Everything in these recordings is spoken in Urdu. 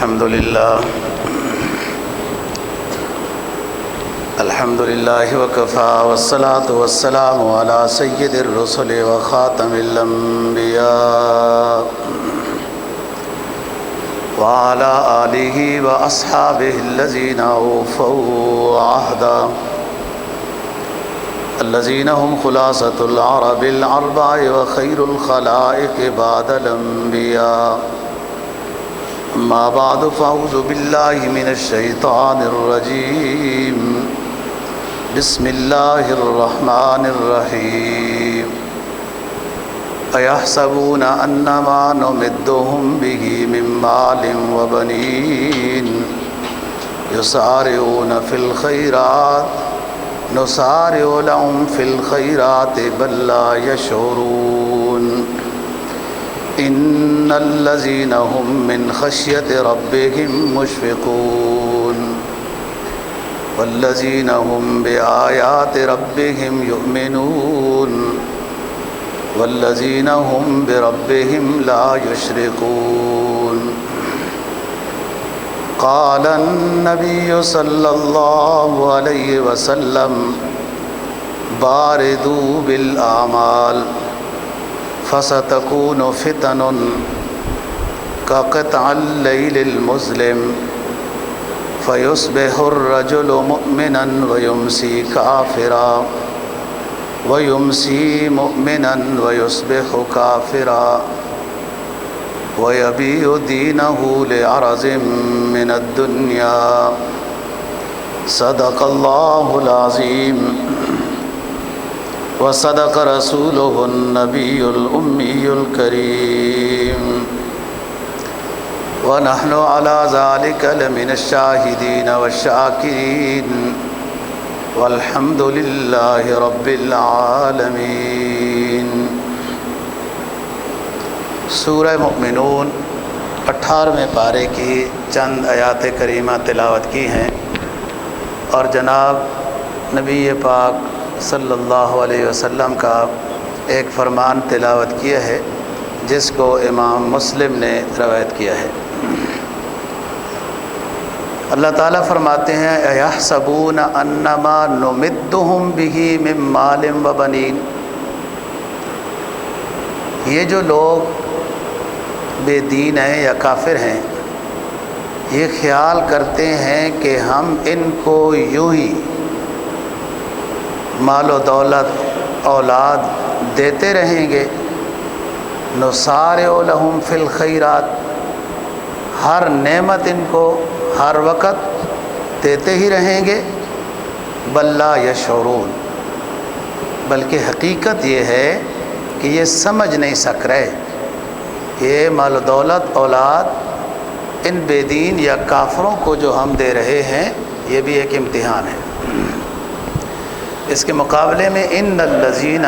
الحمد لله وكفى والصلاة والسلام على سيد الرسل وخاتم الأنبياء وعلى آله وأصحابه الذين أوفوا عهدا الذين هم خلاصة العرب الأربع وخير الخلائق بعد الأنبياء. أما بعد فأعوذ بالله من الشيطان الرجيم. بسم الله الرحمن الرحيم. أيحسبون أنما نمدهم به من مال وبنين يسارعون في الخيرات نسارع لهم في الخيرات بل لا يشعرون. إن الذين هم من خشية ربهم مشفقون والذين هم بآيات ربهم يؤمنون والذين هم بربهم لا يشركون. قال النبي صلى الله عليه وسلم باردوا بالأعمال فستكون فتن كقطع الليل المظلم فيصبح الرجل مؤمنا ويمسي كافرا ويمسي مؤمنا ويصبح كافرا ويبيع دينه لعرض من الدنيا. صدق الله العظيم وصدق رسوله النبي الأمي الكريم ونحن على ذلك لمن الشاهدين والشاكرين والحمد لله رب العالمين. سورہ مؤمنون 18ویں پارے کی چند آیات کریمہ تلاوت کی ہیں اور جناب نبی پاک صلی اللہ علیہ وسلم کا ایک فرمان تلاوت کیا ہے جس کو امام مسلم نے روایت کیا ہے. اللہ تعالیٰ فرماتے ہیں اَيَحْسَبُونَ أَنَّمَا نُمِدُّهُمْ بِهِ مِن مَالٍ وَبَنِينَ. یہ جو لوگ بے دین ہیں یا کافر ہیں یہ خیال کرتے ہیں کہ ہم ان کو یوں ہی مال و دولت اولاد دیتے رہیں گے. نسارع لهم فی الخیرات، ہر نعمت ان کو ہر وقت دیتے ہی رہیں گے. بل لا یشعرون، بلکہ حقیقت یہ ہے کہ یہ سمجھ نہیں سک رہے. یہ مال و دولت اولاد ان بے دین یا کافروں کو جو ہم دے رہے ہیں یہ بھی ایک امتحان ہے. اس کے مقابلے میں ان الذین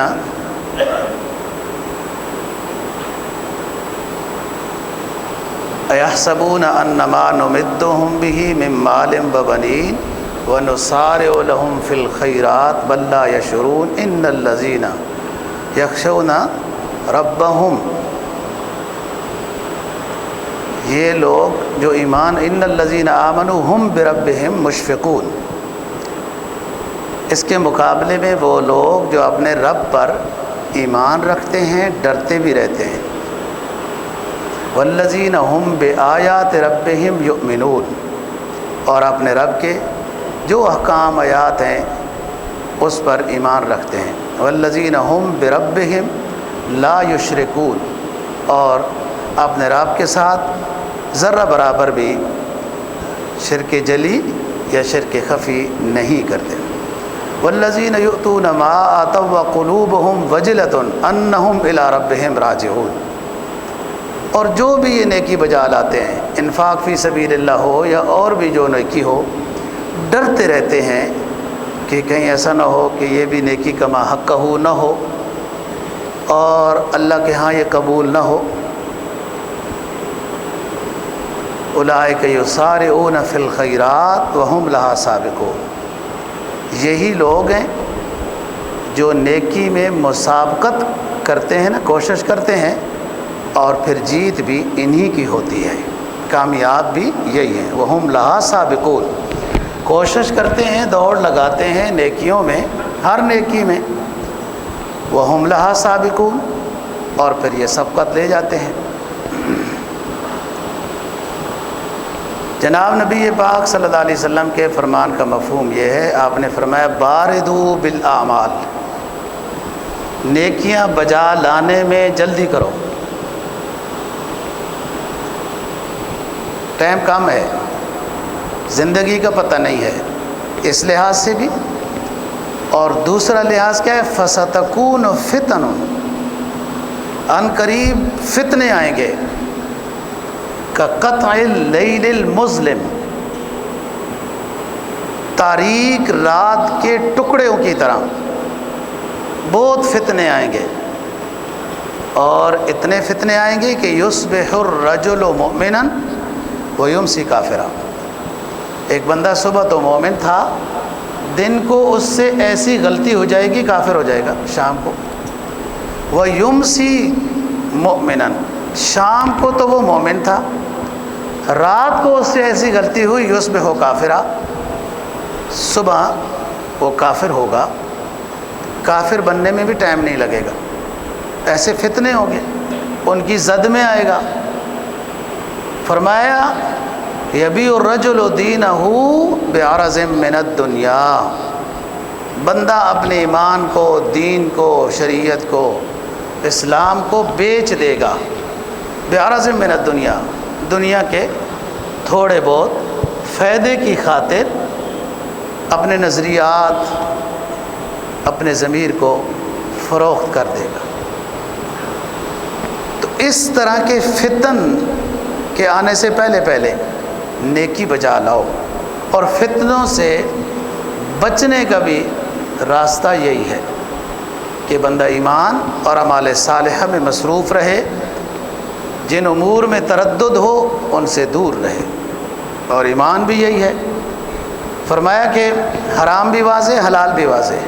ایحسبون انما نمدهم به من مال وبنین ونسارع لهم فی الخیرات بل لا یشعرون. ان الذین یخشون ربهم، یہ لوگ جو ایمان، ان الذین آمنوا هم بربهم مشفقون، اس کے مقابلے میں وہ لوگ جو اپنے رب پر ایمان رکھتے ہیں ڈرتے بھی رہتے ہیں. والذین هم بآیات ربهم یؤمنون، اور اپنے رب کے جو احکام آیات ہیں اس پر ایمان رکھتے ہیں. والذین هم بربهم لا یشرکون، اور اپنے رب کے ساتھ ذرہ برابر بھی شرک جلی یا شرک خفی نہیں کرتے. والذین یؤتون ما آتوا وقلوبهم وجلۃ انہم الی ربہم راجعون، اور جو بھی یہ نیکی بجا لاتے ہیں، انفاق فی سبیل اللہ ہو یا اور بھی جو نیکی ہو، ڈرتے رہتے ہیں کہ کہیں ایسا نہ ہو کہ یہ بھی نیکی کما حقہ نہ ہو اور اللہ کے ہاں یہ قبول نہ ہو. اولئک یسارعون فی الخیرات وہم لہا سابقون، یہی لوگ ہیں جو نیکی میں مسابقت کرتے ہیں نا، کوشش کرتے ہیں اور پھر جیت بھی انہی کی ہوتی ہے. کامیاب بھی یہی ہیں۔ وہم لہا سابقون، کوشش کرتے ہیں، دوڑ لگاتے ہیں نیکیوں میں، ہر نیکی میں۔ وہم لہا سابقون، اور پھر یہ سبقت لے جاتے ہیں۔ جناب نبی پاک صلی اللہ علیہ وسلم کے فرمان کا مفہوم یہ ہے، آپ نے فرمایا باردو بالاعمال، نیکیاں بجا لانے میں جلدی کرو، ٹائم کم ہے، زندگی کا پتہ نہیں ہے، اس لحاظ سے بھی۔ اور دوسرا لحاظ کیا ہے؟ فَسَتَكُونُ فِتَنٌ، ان قریب فتنے آئیں گے، كَقَطْعِ اللَّيْلِ الْمُظْلِمِ، تاریک رات کے ٹکڑوں کی طرح بہت فتنے آئیں گے۔ اور اتنے فتنے آئیں گے کہ يُصْبِحُ الرَّجُلُ مُؤْمِنًا وَيُمْسِي كَافِرًا، ایک بندہ صبح تو مومن تھا، دن کو اس سے ایسی غلطی ہو جائے گی کافر ہو جائے گا شام کو۔ وَيُمْسِي مُؤْمِنًا، شام کو تو وہ مومن تھا، رات کو اس سے ایسی غلطی ہوئی یُصْبِحُ کافرا، صبح وہ کافر ہوگا۔ کافر بننے میں بھی ٹائم نہیں لگے گا، ایسے فتنے ہوں گے، ان کی زد میں آئے گا۔ فرمایا یبیع الرجل دینہ بعرض من الدنیا، بندہ اپنے ایمان کو، دین کو، شریعت کو، اسلام کو بیچ دے گا، بعرض من الدنیا، دنیا کے تھوڑے بہت فائدے کی خاطر اپنے نظریات، اپنے ضمیر کو فروخت کر دے گا۔ تو اس طرح کے فتن کے آنے سے پہلے نیکی بجا لاؤ، اور فتنوں سے بچنے کا بھی راستہ یہی ہے کہ بندہ ایمان اور اعمال صالحہ میں مصروف رہے، جن امور میں تردد ہو ان سے دور رہے۔ اور ایمان بھی یہی ہے، فرمایا کہ حرام بھی واضح، حلال بھی واضح،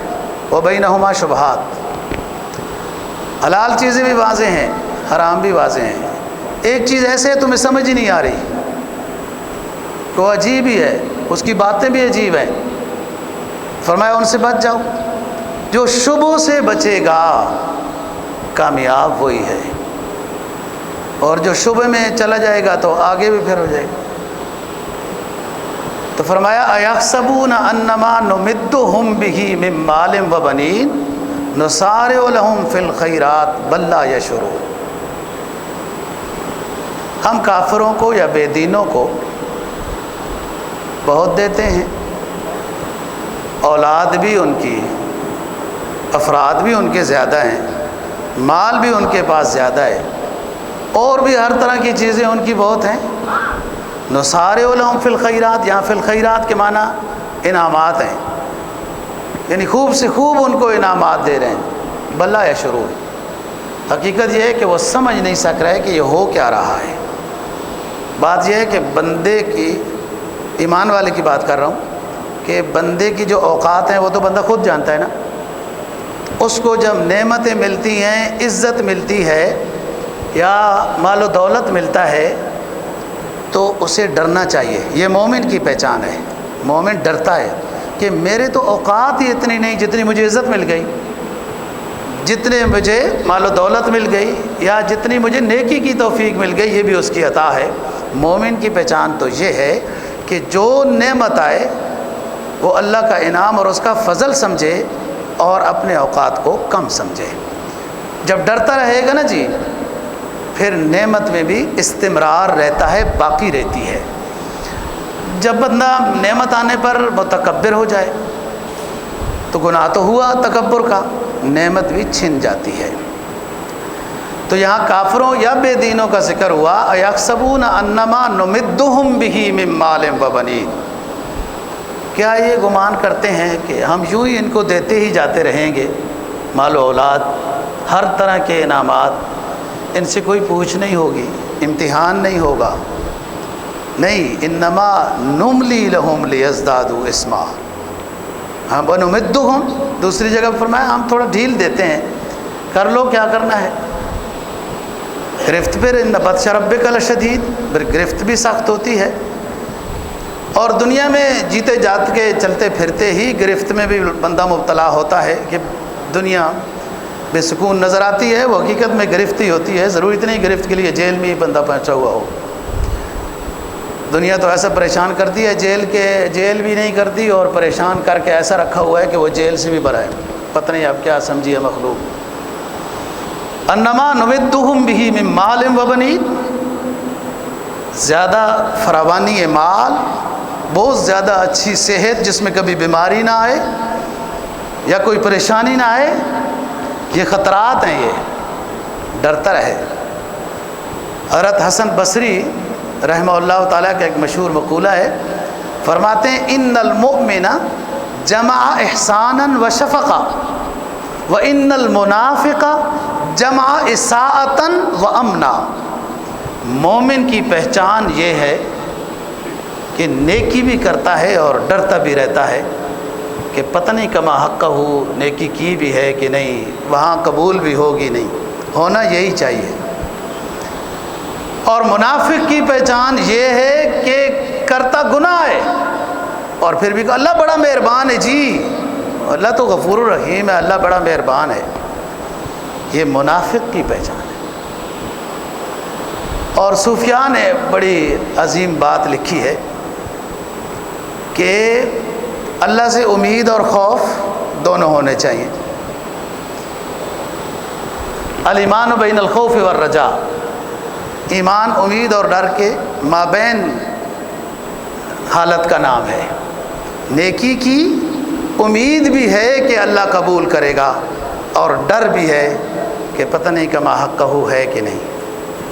وبینہما شبہات، حلال چیزیں بھی واضح ہیں، حرام بھی واضح ہیں۔ ایک چیز ایسے ہے تمہیں سمجھ ہی نہیں آ رہی، وہ عجیب ہی ہے، اس کی باتیں بھی عجیب ہیں، فرمایا ان سے بچ جاؤ۔ جو شبہوں سے بچے گا کامیاب وہی ہے، اور جو شبہ میں چلا جائے گا تو آگے بھی پھر ہو جائے گا۔ تو فرمایا اَيَحْسَبُونَ أَنَّمَا نُمِدُّهُمْ بِهِ مِن مَّالٍ وَبَنِينَ نُسَارِعُ لَهُمْ فِي الْخَيْرَاتِ بَل لَّا يَشْعُرُونَ، ہم کافروں کو یا بے دینوں کو بہت دیتے ہیں، اولاد بھی ان کی، افراد بھی ان کے زیادہ ہیں، مال بھی ان کے پاس زیادہ ہے، اور بھی ہر طرح کی چیزیں ان کی بہت ہیں۔ نُسَارِعُ لَهُمْ فِي الْخَيْرَاتِ، یہاں فی الخیرات کے معنی انعامات ہیں، یعنی خوب سے خوب ان کو انعامات دے رہے ہیں۔ بل لا یشعرون، حقیقت یہ ہے کہ وہ سمجھ نہیں سک رہے کہ یہ ہو کیا رہا ہے۔ بات یہ ہے کہ بندے کی، ایمان والے کی بات کر رہا ہوں، کہ بندے کی جو اوقات ہیں وہ تو بندہ خود جانتا ہے نا۔ اس کو جب نعمتیں ملتی ہیں، عزت ملتی ہے یا مال و دولت ملتا ہے تو اسے ڈرنا چاہیے۔ یہ مومن کی پہچان ہے، مومن ڈرتا ہے کہ میرے تو اوقات ہی اتنی نہیں جتنی مجھے عزت مل گئی، جتنے مجھے مال و دولت مل گئی، یا جتنی مجھے نیکی کی توفیق مل گئی، یہ بھی اس کی عطا ہے۔ مومن کی پہچان تو یہ ہے کہ جو نعمت آئے وہ اللہ کا انعام اور اس کا فضل سمجھے، اور اپنے اوقات کو کم سمجھے۔ جب ڈرتا رہے گا نا جی، پھر نعمت میں بھی استمرار رہتا ہے، باقی رہتی ہے۔ جب بندہ نعمت آنے پر متکبر ہو جائے تو گناہ تو ہوا تکبر کا، نعمت بھی چھن جاتی ہے۔ تو یہاں کافروں یا بے دینوں کا ذکر ہوا، اَيَحْسَبُونَ أَنَّمَا نُمِدُّهُمْ بِهِ مِن مَّالٍ وَبَنِينَ، کیا یہ گمان کرتے ہیں کہ ہم یوں ہی ان کو دیتے ہی جاتے رہیں گے، مال و اولاد، ہر طرح کے انعامات، ان سے کوئی پوچھ نہیں ہوگی، امتحان نہیں ہوگا؟ نہیں، انما نملی لہم لیزدادوا اسما، ہم ونمدہم، دوسری جگہ فرمایا ہم تھوڑا ڈھیل دیتے ہیں، کر لو کیا کرنا ہے۔ گرفت پھر ان بطش ربک لشدید، پھر گرفت بھی سخت ہوتی ہے۔ اور دنیا میں جیتے جات کے چلتے پھرتے ہی گرفت میں بھی بندہ مبتلا ہوتا ہے کہ دنیا بے سکون نظر آتی ہے، وہ حقیقت میں گرفت ہی ہوتی ہے۔ ضروری نہیں گرفت کے لیے جیل میں ہی بندہ پہنچا ہوا ہو، دنیا تو ایسا پریشان کرتی ہے، جیل بھی نہیں کرتی اور پریشان کر کے ایسا رکھا ہوا ہے کہ وہ جیل سے بھی بڑا ہے۔ پتہ نہیں آپ کیا سمجھیے مخلوق۔ انما نمدہم بہ من مال و بنین، زیادہ فراوانی مال، بہت زیادہ اچھی صحت جس میں کبھی بیماری نہ آئے یا کوئی پریشانی نہ آئے، یہ خطرات ہیں، یہ ڈرتا رہے۔ حضرت حسن بصری رحمہ اللہ تعالیٰ کا ایک مشہور مقولہ ہے، فرماتے ہیں ان المؤمن جمع احسانا و شفقہ وان المنافق جمع اساءۃ و امنا۔ مومن کی پہچان یہ ہے کہ نیکی بھی کرتا ہے اور ڈرتا بھی رہتا ہے کہ پتہ نہیں کما حق ہو، نیکی کی بھی ہے کہ نہیں، وہاں قبول بھی ہوگی نہیں، ہونا یہی چاہیے۔ اور منافق کی پہچان یہ ہے کہ کرتا گناہ ہے اور پھر بھی اللہ بڑا مہربان ہے، جی اللہ تو غفور الرحیم ہے، اللہ بڑا مہربان ہے، یہ منافق کی پہچان ہے۔ اور صوفیاء نے بڑی عظیم بات لکھی ہے کہ اللہ سے امید اور خوف دونوں ہونے چاہیے۔ الایمان بین الخوف والرجاء، ایمان امید اور ڈر کے مابین حالت کا نام ہے۔ نیکی کی امید بھی ہے کہ اللہ قبول کرے گا اور ڈر بھی ہے کہ پتہ نہیں کما حق ہے کہ نہیں،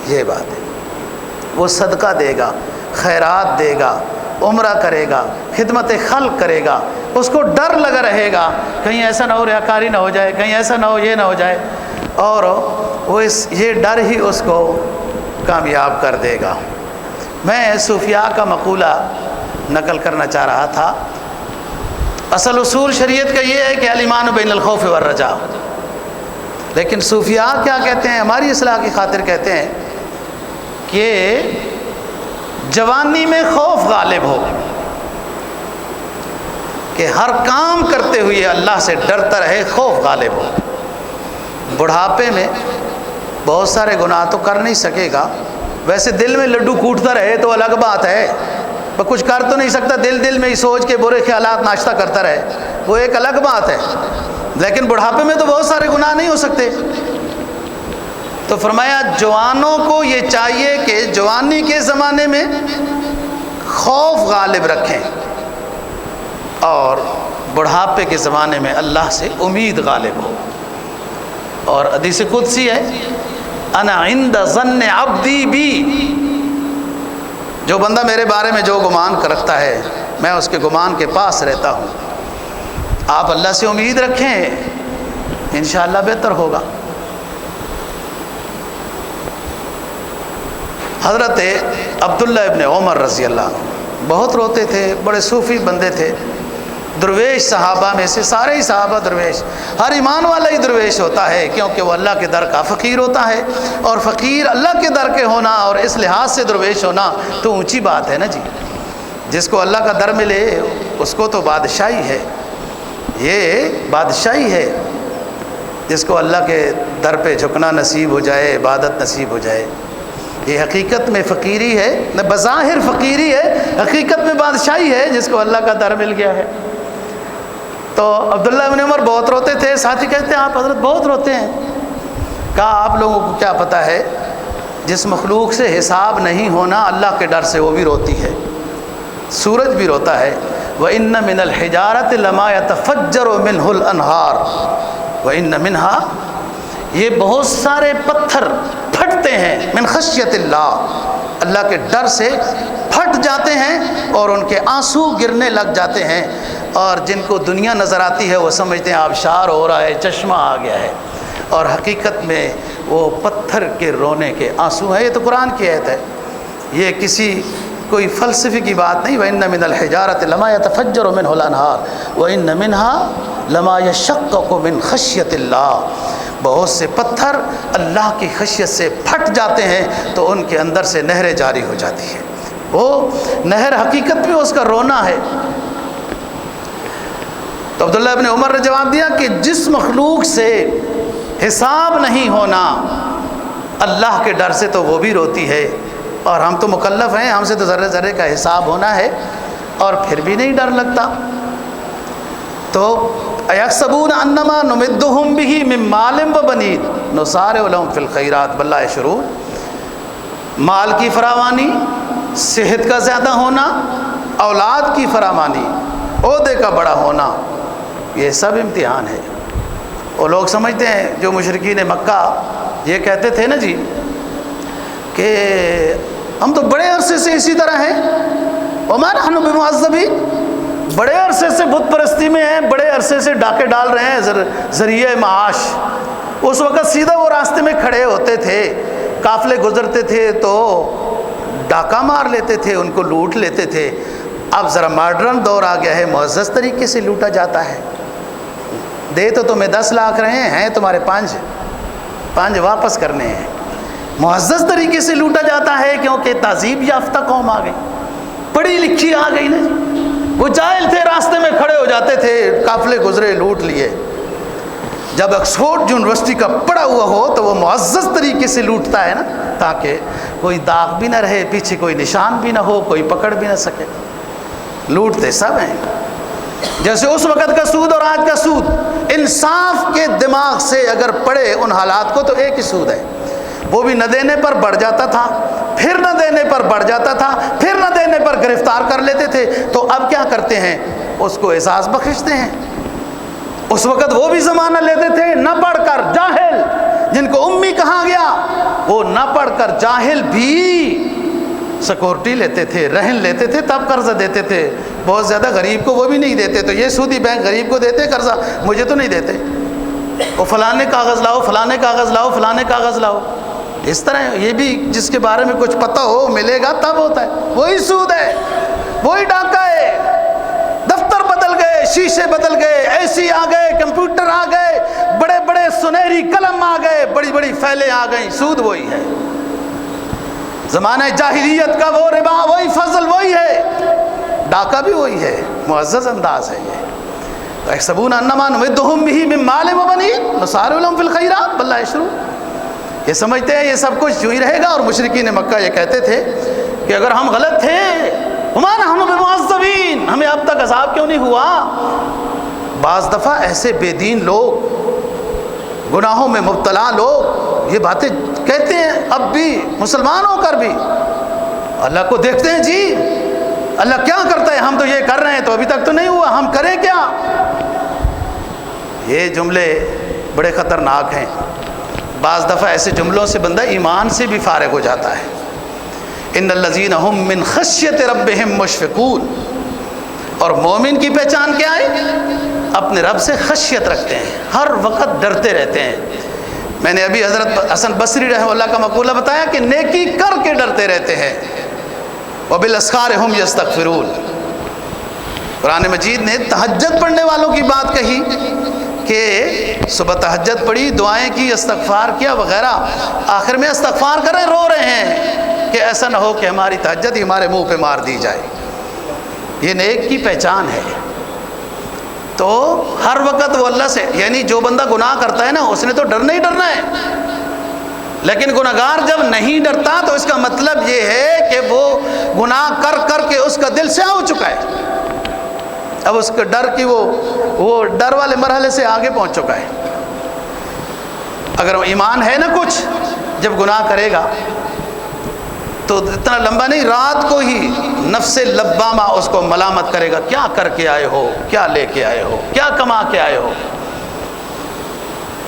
یہ بات ہے۔ وہ صدقہ دے گا، خیرات دے گا، عمرہ کرے گا، خدمت خلق کرے گا، اس کو ڈر لگا رہے گا کہیں ایسا نہ ہو ریاکاری نہ ہو جائے، کہیں ایسا نہ ہو یہ نہ ہو جائے، اور وہ یہ ڈر ہی اس کو کامیاب کر دے گا۔ میں صوفیاء کا مقولہ نقل کرنا چاہ رہا تھا۔ اصل اصول شریعت کا یہ ہے کہ الایمان بین الخوف والرجاء، لیکن صوفیاء کیا کہتے ہیں، ہماری اصلاح کی خاطر کہتے ہیں کہ جوانی میں خوف غالب ہو، کہ ہر کام کرتے ہوئے اللہ سے ڈرتا رہے، خوف غالب ہو۔ بڑھاپے میں بہت سارے گناہ تو کر نہیں سکے گا، ویسے دل میں لڈو کوٹتا رہے تو الگ بات ہے، وہ کچھ کر تو نہیں سکتا، دل میں ہی سوچ کے برے خیالات ناشتہ کرتا رہے، وہ ایک الگ بات ہے، لیکن بڑھاپے میں تو بہت سارے گناہ نہیں ہو سکتے۔ تو فرمایا جوانوں کو یہ چاہیے کہ جوانی کے زمانے میں خوف غالب رکھیں اور بڑھاپے کے زمانے میں اللہ سے امید غالب ہو۔ اور حدیث قدسی ہے، انا عند ظن عبدی بی، جو بندہ میرے بارے میں جو گمان رکھتا ہے میں اس کے گمان کے پاس رہتا ہوں۔ آپ اللہ سے امید رکھیں، انشاءاللہ بہتر ہوگا۔ حضرت عبداللہ ابن عمر رضی اللہ عنہ بہت روتے تھے، بڑے صوفی بندے تھے، درویش صحابہ میں سے سارے ہی صحابہ درویش، ہر ایمان والا ہی درویش ہوتا ہے کیونکہ وہ اللہ کے در کا فقیر ہوتا ہے، اور فقیر اللہ کے در کے ہونا اور اس لحاظ سے درویش ہونا تو اونچی بات ہے نا جی۔ جس کو اللہ کا در ملے اس کو تو بادشاہی ہے، یہ بادشاہی ہے، جس کو اللہ کے در پہ جھکنا نصیب ہو جائے، عبادت نصیب ہو جائے، یہ حقیقت میں فقیری ہے، نہ بظاہر فقیری ہے، حقیقت میں بادشاہی ہے جس کو اللہ کا در مل گیا ہے۔ تو عبداللہ ابن عمر بہت روتے تھے، ساتھی کہتے ہیں آپ حضرت بہت روتے ہیں۔ کہا آپ لوگوں کو کیا پتہ ہے، جس مخلوق سے حساب نہیں ہونا اللہ کے ڈر سے وہ بھی روتی ہے، سورج بھی روتا ہے۔ وَإِنَّ مِنَ الْحِجَارَةِ لَمَا يَتَفَجَّرُ مِنْهُ الْأَنْهَارُ وَإِنَّ مِنْهَا، یہ بہت سارے پتھر پھٹتے ہیں، من خشیت اللہ کے ڈر سے پھٹ جاتے ہیں اور ان کے آنسو گرنے لگ جاتے ہیں، اور جن کو دنیا نظر آتی ہے وہ سمجھتے ہیں آبشار ہو رہا ہے، چشمہ آ گیا ہے، اور حقیقت میں وہ پتھر کے رونے کے آنسو ہیں۔ یہ تو قرآن کی آیت ہے، یہ کسی کوئی فلسفے کی بات نہیں۔ وَإِنَّ مِنَ الْحِجَارَةِ لَمَا يَتَفَجَّرُ مِنْهُ الْأَنْهَارُ وَإِنَّ مِنْهَا لَمَا يَشَقَّقُ مِنْ خَشْيَةِ اللَّهِ، بہت سے پتھر اللہ کی خشیت سے پھٹ جاتے ہیں تو ان کے اندر سے نہریں جاری ہو جاتی ہیں. وہ نہر حقیقت میں اس کا رونا ہے. تو عبداللہ ابن عمر نے جواب دیا کہ جس مخلوق سے حساب نہیں ہونا اللہ کے ڈر سے تو وہ بھی روتی ہے، اور ہم تو مکلف ہیں، ہم سے تو ذرے ذرے کا حساب ہونا ہے اور پھر بھی نہیں ڈر لگتا. تو ایحسبون انما نمدہم بہ من مال و بنین نسارع لہم فی الخیرات بل لا یشعرون. مال کی فراوانی، صحت کا زیادہ ہونا، اولاد کی فراوانی، عہدے کا بڑا ہونا، یہ سب امتحان ہے. وہ لوگ سمجھتے ہیں جو مشرکین مکہ یہ کہتے تھے نا جی کہ ہم تو بڑے عرصے سے اسی طرح ہیں، وما نحن بمعذبین، بڑے عرصے سے بت پرستی میں ہیں، بڑے عرصے سے ڈاکے ڈال رہے ہیں ذریعہ معاش. اس وقت سیدھا وہ راستے میں کھڑے ہوتے تھے، قافلے گزرتے تھے تو ڈاکہ مار لیتے تھے، ان کو لوٹ لیتے تھے. اب ذرا ماڈرن دور آ گیا ہے، معزز طریقے سے لوٹا جاتا ہے. دے تو تمہیں 10 لاکھ رہے ہیں تمہارے 5 واپس کرنے ہیں. معزز طریقے سے لوٹا جاتا ہے کیونکہ تہذیب یافتہ قوم آ گئی، پڑھی لکھی آ گئی نا. وہ جاہل تھے، راستے میں کھڑے ہو جاتے تھے، قافلے گزرے لوٹ لیے. جب آکسفورڈ یونیورسٹی کا پڑھا ہوا ہو تو وہ معزز طریقے سے لوٹتا ہے نا، تاکہ کوئی داغ بھی نہ رہے، پیچھے کوئی نشان بھی نہ ہو، کوئی پکڑ بھی نہ سکے. لوٹتے سب ہیں. جیسے اس وقت کا سود اور آج کا سود، انصاف کے دماغ سے اگر پڑھے ان حالات کو تو ایک ہی سود ہے. وہ بھی نہ دینے پر بڑھ جاتا تھا، پھر نہ دینے پر بڑھ جاتا تھا، پھر نہ دینے پر گرفتار کر لیتے تھے. تو اب کیا کرتے ہیں؟ اس کو احساس بخشتے ہیں. اس وقت وہ بھی زمانہ لیتے تھے نہ پڑھ کر، جاہل جن کو امی کہا گیا، وہ نہ پڑھ کر جاہل بھی سیکورٹی لیتے تھے، رہن لیتے تھے، تب قرضہ دیتے تھے. بہت زیادہ غریب کو وہ بھی نہیں دیتے. تو یہ سودی بینک غریب کو دیتے قرضہ، مجھے تو نہیں دیتے. وہ فلانے کاغذ لاؤ، فلانے کاغذ لاؤ، فلانے کاغذ لاؤ. اس طرح یہ بھی جس کے بارے میں کچھ پتہ ہو ملے گا تب ہوتا ہے. وہی سود ہے، وہی ڈاکہ ہے. دفتر بدل گئے، شیشے بدل گئے، اے سی آ گئے، کمپیوٹر آ گئے، بڑے بڑے سنہری قلم آ گئے، بڑی بڑی فائلیں آ گئیں. سود وہی ہے. زمانہ جاہلیت کا وہ ربا، وہی فضل وہی ہے، ڈاکہ بھی وہی ہے. معزز انداز ہے یہ. یحسبون انما نمدہم بہ من مال و بنین نسارع لہم فی الخیرات بل لا یشعرون. یہ سمجھتے ہیں یہ سب کچھ یوں ہی رہے گا. اور مشرکین مکہ یہ کہتے تھے کہ اگر ہم غلط تھے، وما نحن بمعذبین، ہمیں اب تک عذاب کیوں نہیں ہوا. بعض دفعہ ایسے بے دین لوگ، گناہوں میں مبتلا لوگ یہ باتیں کہتے ہیں، اب بھی مسلمان ہو کر بھی. اللہ کو دیکھتے ہیں جی اللہ کیا کرتا ہے، ہم تو یہ کر رہے ہیں تو ابھی تک تو نہیں ہوا، ہم کریں کیا. یہ جملے بڑے خطرناک ہیں. بعض دفعہ ایسے جملوں سے بندہ ایمان سے بھی فارغ ہو جاتا ہے. ان الذین هم من خشیت ربهم مشفقون. اور مومن کی پہچان کیا ہے؟ اپنے رب سے خشیت رکھتے ہیں، ہر وقت ڈرتے رہتے ہیں. میں نے ابھی حضرت حسن بصری رحمہ اللہ کا مقولہ بتایا کہ نیکی کر کے ڈرتے رہتے ہیں. وبالاسحار هم یستغفرون. قرآن مجید نے تہجد پڑھنے والوں کی بات کہی کہ صبح تہجد پڑھی، دعائیں کی، استغفار کیا وغیرہ. آخر میں استغفار کریں، رو رہے ہیں کہ ایسا نہ ہو کہ ہماری تہجد ہی ہمارے منہ پہ مار دی جائے. یہ نیک کی پہچان ہے. تو ہر وقت وہ اللہ سے، یعنی جو بندہ گناہ کرتا ہے نا اس نے تو ڈرنا ہی ڈرنا ہے. لیکن گناہگار جب نہیں ڈرتا تو اس کا مطلب یہ ہے کہ وہ گناہ کر کر کے اس کا دل سیاہ ہو چکا ہے. اب اس کے ڈر کی وہ ڈر والے مرحلے سے آگے پہنچ چکا ہے. اگر ایمان ہے نا کچھ، جب گناہ کرے گا تو اتنا لمبا نہیں، رات کو ہی نفس لبامہ اس کو ملامت کرے گا، کیا کر کے آئے ہو، کیا لے کے آئے ہو، کیا کما کے آئے ہو،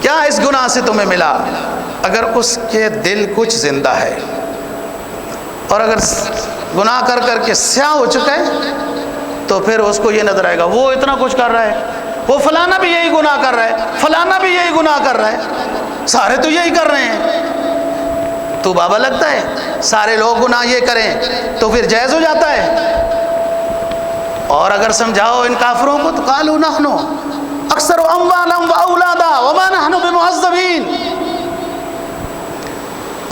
کیا اس گناہ سے تمہیں ملا. اگر اس کے دل کچھ زندہ ہے اور اگر گناہ کر کر کے سیاہ ہو چکا ہے تو پھر اس کو یہ نظر آئے گا وہ اتنا کچھ کر رہا ہے، وہ فلانا بھی یہی گناہ کر رہا ہے، فلانا بھی یہی گناہ کر رہا ہے، سارے تو یہی کر رہے ہیں. تو بابا لگتا ہے سارے لوگ گناہ یہ کریں تو پھر جائز ہو جاتا ہے. اور اگر سمجھاؤ ان کافروں کو تو قالوا نحن اکثر اموالا و اولادا وما نحن بمعذبین،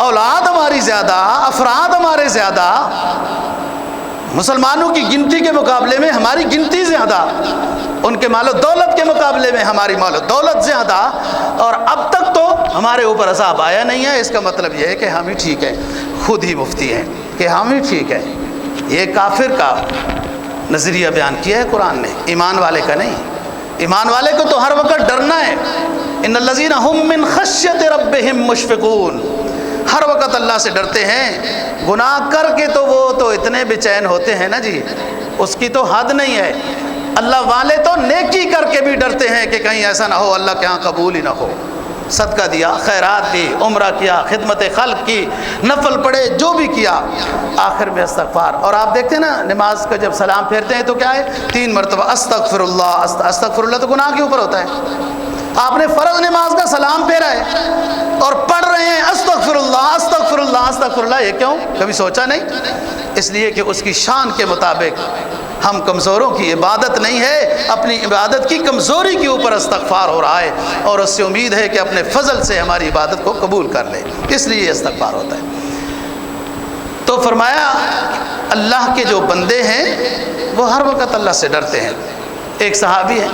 اولاد ہماری زیادہ، افراد ہمارے زیادہ، مسلمانوں کی گنتی کے مقابلے میں ہماری گنتی زیادہ، ان کے مال و دولت کے مقابلے میں ہماری مال و دولت زیادہ، اور اب تک تو ہمارے اوپر عذاب آیا نہیں ہے۔ اس کا مطلب یہ ہے کہ ہم ہی ٹھیک ہیں، خود ہی مفتی ہیں کہ ہم ہی ٹھیک ہیں۔ یہ کافر کا نظریہ بیان کیا ہے قرآن نے، ایمان والے کا نہیں۔ ایمان والے کو تو ہر وقت ڈرنا ہے۔ ان الذین هم من خشیت ربہم مشفقون، ہر وقت اللہ سے ڈرتے ہیں۔ گناہ کر کے تو وہ تو اتنے بے چین ہوتے ہیں نا جی، اس کی تو حد نہیں ہے۔ اللہ والے تو نیکی کر کے بھی ڈرتے ہیں کہ کہیں ایسا نہ ہو اللہ کے ہاں قبول ہی نہ ہو۔ صدقہ دیا، خیرات دی، عمرہ کیا، خدمت خلق کی، نفل پڑھے، جو بھی کیا، آخر میں استغفار۔ اور آپ دیکھتے ہیں نا نماز کا جب سلام پھیرتے ہیں تو کیا ہے؟ 3 مرتبہ استغفر اللہ۔ استغفر اللہ تو گناہ کے اوپر ہوتا ہے۔ آپ نے فرض نماز کا سلام پھیرا ہے اور پڑھ رہے ہیں استغفر اللہ استغفر اللہ استغفر اللہ، یہ کیوں؟ کبھی سوچا نہیں؟ اس لیے کہ اس کی شان کے مطابق ہم کمزوروں کی عبادت نہیں ہے، اپنی عبادت کی کمزوری کے اوپر استغفار ہو رہا ہے، اور اس سے امید ہے کہ اپنے فضل سے ہماری عبادت کو قبول کر لے، اس لیے یہ استغفار ہوتا ہے۔ تو فرمایا اللہ کے جو بندے ہیں وہ ہر وقت اللہ سے ڈرتے ہیں۔ ایک صحابی ہے،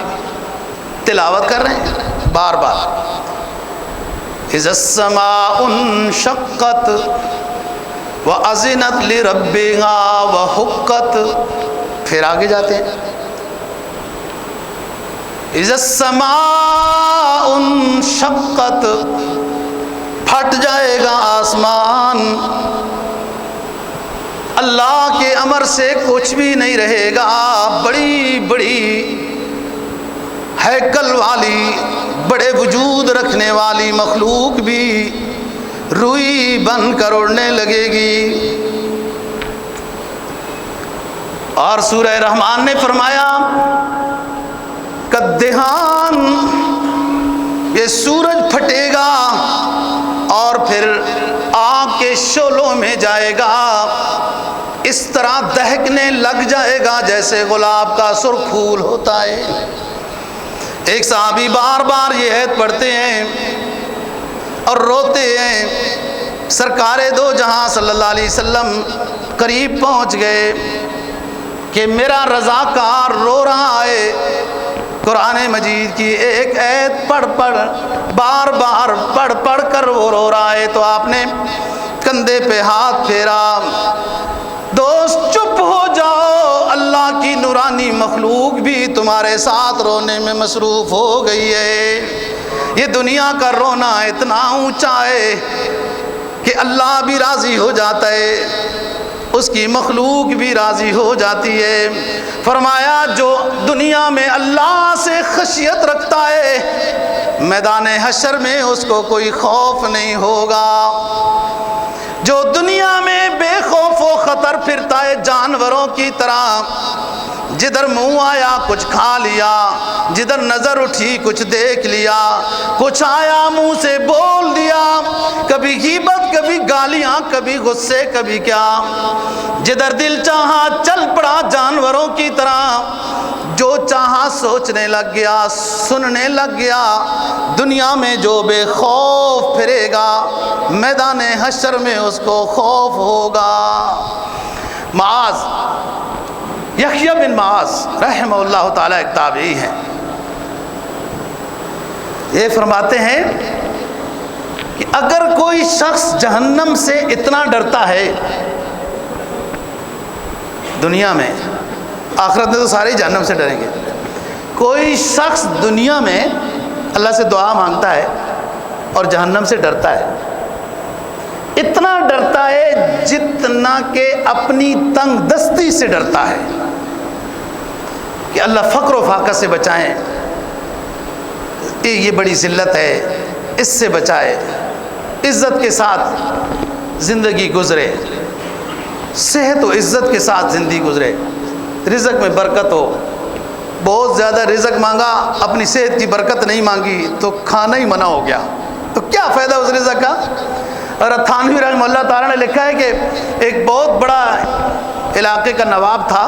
تلاوت کر رہے ہیں بار بار، اذا السماء انشقت وَأَذِنَتْ لِرَبِّهَا وَحُقَّتْ، پھر آگے جاتے ہیں اِذَا السَّمَاءُ انشَقَّتْ، پھٹ جائے گا آسمان، اللہ کے امر سے کچھ بھی نہیں رہے گا، بڑی بڑی ہیکل والی، بڑے وجود رکھنے والی مخلوق بھی روئی بن کر اڑنے لگے گی۔ اور سورہ رحمان نے فرمایا کدہان، یہ سورج پھٹے گا اور پھر آگ کے شعلوں میں جائے گا، اس طرح دہکنے لگ جائے گا جیسے گلاب کا سرخ پھول ہوتا ہے۔ ایک صحابی بار بار یہ عہد پڑھتے ہیں اور روتے ہیں۔ سرکار دو جہاں صلی اللہ علیہ وسلم قریب پہنچ گئے کہ میرا رضاکار رو رہا ہے، قرآن مجید کی ایک آیت پڑھ بار بار پڑھ کر وہ رو رہا ہے۔ تو آپ نے کندھے پہ ہاتھ پھیرا، دوست چپ ہو جاؤ، اللہ کی نورانی مخلوق بھی تمہارے ساتھ رونے میں مصروف ہو گئی ہے۔ یہ دنیا کا رونا اتنا اونچا ہے کہ اللہ بھی راضی ہو جاتا ہے، اس کی مخلوق بھی راضی ہو جاتی ہے۔ فرمایا جو دنیا میں اللہ سے خشیت رکھتا ہے میدان حشر میں اس کو کوئی خوف نہیں ہوگا۔ جو دنیا میں بے خوف و خطر پھرتا ہے جانوروں کی طرح، جدھر منہ آیا کچھ کھا لیا، جدھر نظر اٹھی کچھ دیکھ لیا، کچھ آیا منہ سے بول دیا، کبھی غیبت کبھی گالیاں کبھی غصے کبھی کیا، جدھر دل چاہا چل پڑا جانوروں کی طرح، جو چاہا سوچنے لگ گیا سننے لگ گیا۔ دنیا میں جو بے خوف پھرے گا میدان حشر میں اس کو خوف ہوگا۔ معاذ یحییٰ بن معاذ رحمہ اللہ تعالیٰ ایک تابعی ہیں، یہ فرماتے ہیں کہ اگر کوئی شخص جہنم سے اتنا ڈرتا ہے دنیا میں، آخرت میں تو سارے جہنم سے ڈریں گے، کوئی شخص دنیا میں اللہ سے دعا مانگتا ہے اور جہنم سے ڈرتا ہے، اتنا ڈرتا ہے جتنا کہ اپنی تنگ دستی سے ڈرتا ہے کہ اللہ فقر و فاقہ سے بچائیں، یہ بڑی ذلت ہے، اس سے بچائے، عزت کے ساتھ زندگی گزرے، صحت و عزت کے ساتھ زندگی گزرے، رزق میں برکت ہو۔ بہت زیادہ رزق مانگا، اپنی صحت کی برکت نہیں مانگی تو کھانا ہی منع ہو گیا، تو کیا فائدہ اس رزق کا؟ اور تھانوی رحمہ اللہ تعالیٰ نے لکھا ہے کہ ایک بہت بڑا علاقے کا نواب تھا،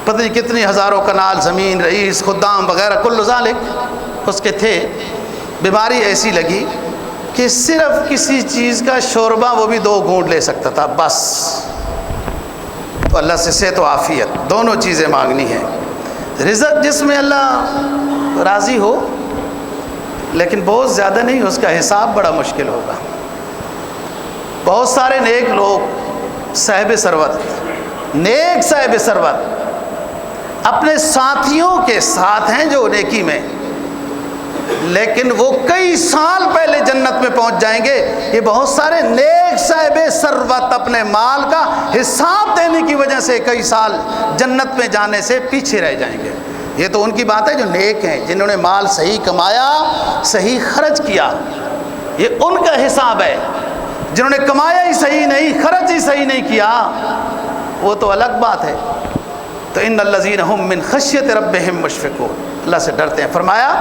پتہ نہیں کتنی ہزاروں کنال زمین، رئیس، خدام وغیرہ کل ذالک اس کے تھے۔ بیماری ایسی لگی کہ صرف کسی چیز کا شوربہ وہ بھی 2 گھونٹ لے سکتا تھا بس۔ تو اللہ سے صحت و عافیت دونوں چیزیں مانگنی ہیں۔ رزق جس میں اللہ راضی ہو، لیکن بہت زیادہ نہیں، اس کا حساب بڑا مشکل ہوگا۔ بہت سارے نیک لوگ صاحب ثروت، نیک صاحب ثروت اپنے ساتھیوں کے ساتھ ہیں جو نیکی میں، لیکن وہ کئی سال پہلے جنت میں پہنچ جائیں گے۔ یہ بہت سارے نیک صاحب ثروت اپنے مال کا حساب دینے کی وجہ سے کئی سال جنت میں جانے سے پیچھے رہ جائیں گے۔ یہ تو ان کی بات ہے جو نیک ہیں، جنہوں نے مال صحیح کمایا، صحیح خرچ کیا، یہ ان کا حساب ہے۔ جنہوں نے کمایا ہی صحیح نہیں، خرچ ہی صحیح نہیں کیا، وہ تو الگ بات ہے۔ تو ان الذین هم من خشیت ربهم مشفقون، اللہ سے ڈرتے ہیں۔ فرمایا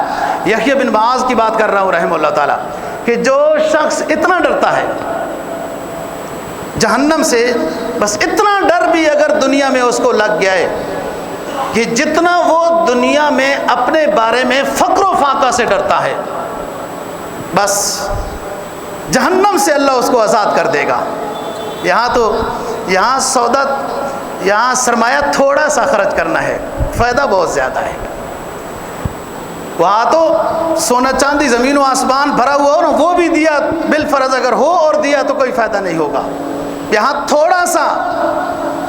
یحییٰ بن معاذ کی بات کر رہا ہوں رحمہ اللہ تعالیٰ، کہ جو شخص اتنا ڈرتا ہے جہنم سے، بس اتنا ڈر بھی اگر دنیا میں اس کو لگ گیا ہے کہ جتنا وہ دنیا میں اپنے بارے میں فقر و فاقہ سے ڈرتا ہے، بس جہنم سے اللہ اس کو آزاد کر دے گا۔ یہاں سودا، یہاں سرمایہ تھوڑا سا خرچ کرنا ہے، فائدہ بہت زیادہ ہے۔ وہاں تو سونا چاندی زمین و آسمان بھرا ہوا ہو نا، وہ بھی دیا بالفرض اگر ہو اور دیا تو کوئی فائدہ نہیں ہوگا۔ یہاں تھوڑا سا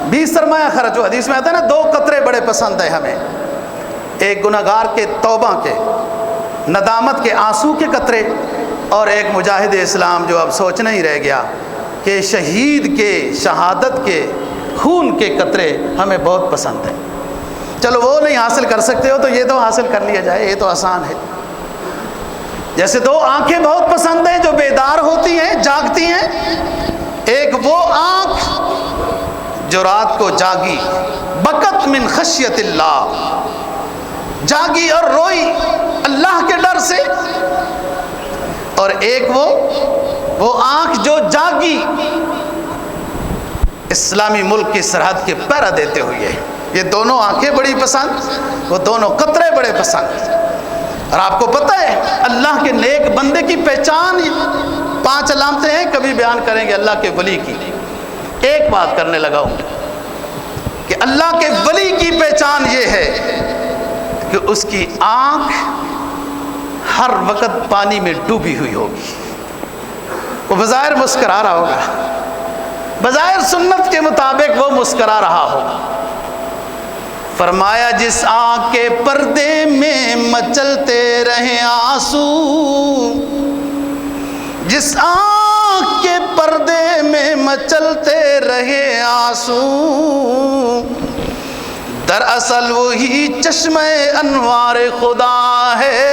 بھی سرمایہ خرچ ہو۔ حدیث میں آتا ہے نا، 2 قطرے بڑے پسند ہیں ہمیں، ایک گناہگار کے توبہ کے، ندامت کے آنسو کے قطرے، اور ایک مجاہد اسلام جو اب سوچنا ہی رہ گیا کہ شہید کے، شہادت کے خون کے قطرے ہمیں بہت پسند ہیں۔ چلو وہ نہیں حاصل کر سکتے ہو تو یہ تو حاصل کر لیا جائے، یہ تو آسان ہے۔ جیسے 2 آنکھیں بہت پسند ہیں جو بیدار ہوتی ہیں، جاگتی ہیں، ایک وہ آنکھ جو رات کو جاگی، بکت من خشیت اللہ، جاگی اور روئی اللہ کے ڈر سے، اور ایک وہ آنکھ جو جاگی اسلامی ملک کی سرحد کے پہرا دیتے ہوئے۔ یہ دونوں آنکھیں بڑی پسند، وہ دونوں قطرے بڑے پسند۔ اور آپ کو پتہ ہے اللہ کے نیک بندے کی پہچان 5 علامتیں ہیں، کبھی بیان کریں گے اللہ کے ولی کی۔ ایک بات کرنے لگا ہوں کہ اللہ کے ولی کی پہچان یہ ہے کہ اس کی آنکھ ہر وقت پانی میں ڈوبی ہوئی ہوگی۔ وہ بظاہر مسکرا رہا ہوگا، بظاہر سنت کے مطابق وہ مسکرا رہا ہوگا۔ فرمایا جس آنکھ کے پردے میں مچلتے رہے آنسو، جس آنکھ کے پردے میں مچلتے رہے آنسو، دراصل وہی چشمہ انوار خدا ہے۔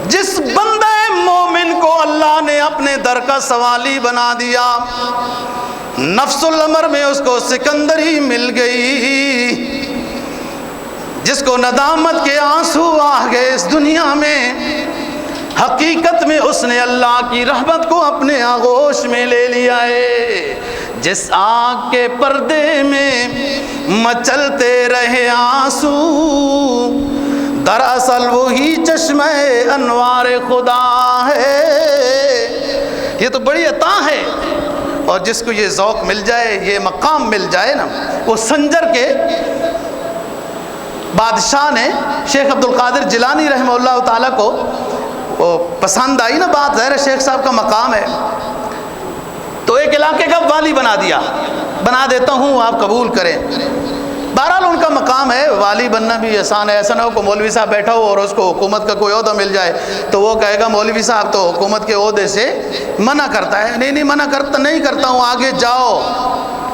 جس بندے مومن کو اللہ نے اپنے در کا سوالی بنا دیا، نفس الامر میں اس کو سکندری مل گئی، جس کو ندامت کے آنسو آ گئے اس دنیا میں، حقیقت میں اس نے اللہ کی رحمت کو اپنے آغوش میں لے لیا ہے۔ جس آنکھ کے پردے میں مچلتے رہے آنسو، دراصل وہی چشمہ انوار خدا ہے۔ یہ تو بڑی عطا ہے، اور جس کو یہ ذوق مل جائے، یہ مقام مل جائے نا، وہ سنجر کے بادشاہ نے شیخ عبد القادر جیلانی رحمہ اللہ تعالیٰ کو وہ پسند آئی نا بات، ظاہر شیخ صاحب کا مقام ہے، تو ایک علاقے کا والی بنا دیتا ہوں، آپ قبول کریں۔ بہرحال ان کا مقام ہے، والی بننا بھی آسان ہے، ایسا نہ ہو کہ مولوی صاحب بیٹھا ہو اور اس کو حکومت کا کوئی عہدہ مل جائے تو وہ کہے گا مولوی صاحب تو حکومت کے عہدے سے منع کرتا ہے۔ نہیں منع کرتا ہوں، آگے جاؤ،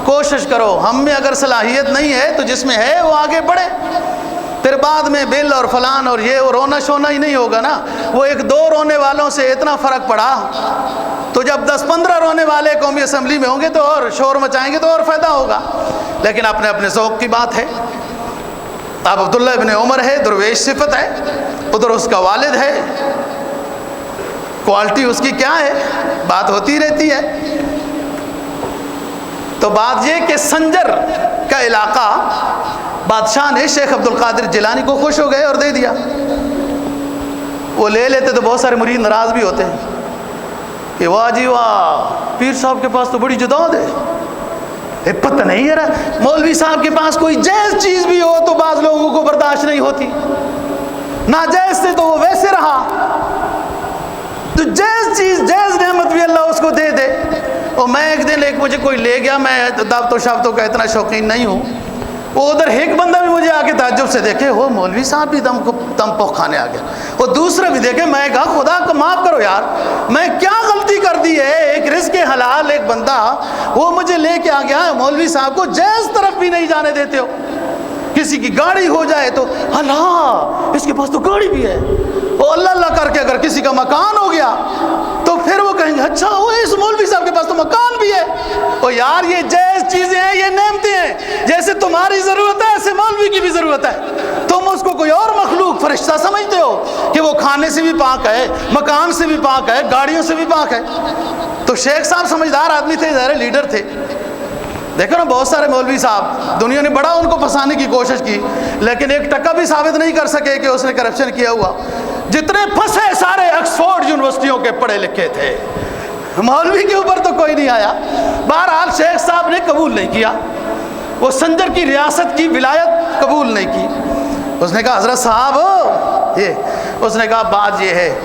کوشش کرو، ہم میں اگر صلاحیت نہیں ہے تو جس میں ہے وہ آگے بڑھے، پھر بعد میں بل اور فلان اور یہ اور رونا شونا ہی نہیں ہوگا نا۔ وہ 1-2 رونے والوں سے اتنا فرق پڑا، تو جب 10-15 رونے والے قومی اسمبلی میں ہوں گے تو اور شور مچائیں گے تو اور فائدہ ہوگا۔ لیکن اپنے اپنے ذوق کی بات ہے۔ اب عبداللہ ابن عمر ہے، درویش صفت ہے، ادھر اس کا والد ہے، کوالٹی اس کی کیا ہے، بات ہوتی رہتی ہے۔ تو بات یہ کہ سنجر کا علاقہ بادشاہ نے شیخ عبد القادر جیلانی کو خوش ہو گئے اور دے دیا. وہ لے لیتے تو بہت سارے مرید ناراض بھی ہوتے ہیں کہ واہ جی واہ، پیر صاحب کے پاس تو بڑی جداد ہے. پتہ نہیں یار، مولوی صاحب کے پاس کوئی جائز چیز بھی ہو تو بعض لوگوں کو برداشت نہیں ہوتی، ناجائز سے تو وہ ویسے رہا. تو جائز چیز، جائز نعمت بھی اللہ اس کو دے دے. اور میں ایک دن مجھے کوئی لے گیا، میں دعوت و شابتوں کا اتنا شوقین نہیں ہوں. وہ ادھر ایک بندہ بھی مجھے آ کے تعجب سے دیکھے، وہ مولوی صاحب بھی دم پوکھ کھانے آ گیا. وہ دوسرا بھی دیکھے. میں کہا خدا کو معاف کرو یار، میں کیا غلطی کر دی ہے؟ ایک رزق حلال ایک بندہ وہ مجھے لے کے آ گیا، مولوی صاحب کو جائز طرف بھی نہیں جانے دیتے ہو. کسی کی گاڑی ہو جائے تو اللہ اس کے پاس تو گاڑی بھی ہے. وہ اللہ اللہ کر کے اگر کسی کا مکان ہو گیا تو پھر وہ کہیں گے اچھا وہ اس مولوی صاحب کے پاس تو مکان بھی ہے. اور یار یہ جائز چیزیں ہیں، یہ نعمتیں ہیں. جیسے تمہاری ضرورت ہے ایسے مولوی کی بھی ضرورت ہے. تم اس کو کوئی اور مخلوق فرشتہ سمجھتے ہو کہ وہ کھانے سے بھی پاک ہے، مکان سے بھی پاک ہے، گاڑیوں سے بھی پاک ہے. تو شیخ صاحب سمجھدار آدمی تھے، ظاہر لیڈر تھے. دیکھو نا بہت سارے مولوی صاحب دنیا نے بڑا ان کو پھنسانے کی کوشش کی، لیکن ایک ٹکا بھی ثابت نہیں کر سکے کہ اس نے کرپشن کیا ہوا. جتنے پھنسے سارے آکسفورڈ یونیورسٹیوں کے پڑھے لکھے تھے، مولوی کے اوپر تو کوئی نہیں آیا. بہرحال شیخ صاحب نے قبول نہیں کیا، وہ سنجر کی ریاست کی ولایت قبول نہیں کی. اس نے کہا حضرت صاحب اس نے کہا بات یہ ہے،